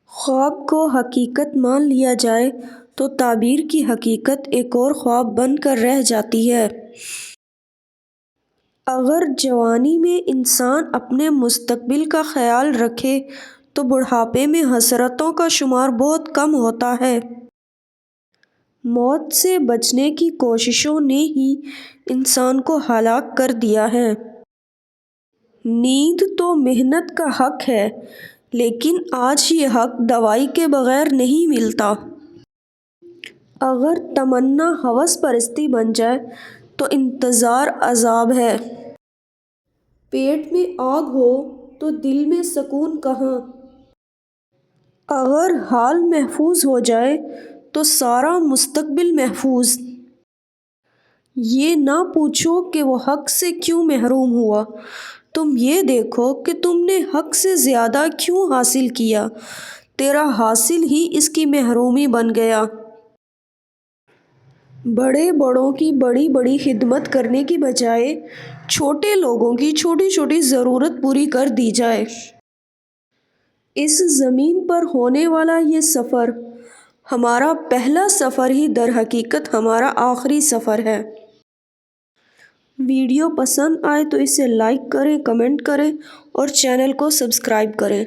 خواب کو حقیقت مان لیا جائے تو تعبیر کی حقیقت ایک اور خواب بن کر رہ جاتی ہے۔ اگر جوانی میں انسان اپنے مستقبل کا خیال رکھے تو بڑھاپے میں حسرتوں کا شمار بہت کم ہوتا ہے۔ موت سے بچنے کی کوششوں نے ہی انسان کو ہلاک کر دیا ہے۔ نیند تو محنت کا حق ہے، لیکن آج یہ حق دوائی کے بغیر نہیں ملتا۔ اگر تمنا ہوس پرستی بن جائے تو انتظار عذاب ہے۔ پیٹ میں آگ ہو تو دل میں سکون کہاں؟ اگر حال محفوظ ہو جائے تو سارا مستقبل محفوظ۔ یہ نہ پوچھو کہ وہ حق سے کیوں محروم ہوا، تم یہ دیکھو کہ تم نے حق سے زیادہ کیوں حاصل کیا، تیرا حاصل ہی اس کی محرومی بن گیا۔ بڑے بڑوں کی بڑی بڑی خدمت کرنے کی بجائے چھوٹے لوگوں کی چھوٹی چھوٹی ضرورت پوری کر دی جائے۔ اس زمین پر ہونے والا یہ سفر ہمارا پہلا سفر ہی در حقیقت ہمارا آخری سفر ہے۔ ویڈیو پسند آئے تو اسے لائک کریں، کمنٹ کریں اور چینل کو سبسکرائب کریں۔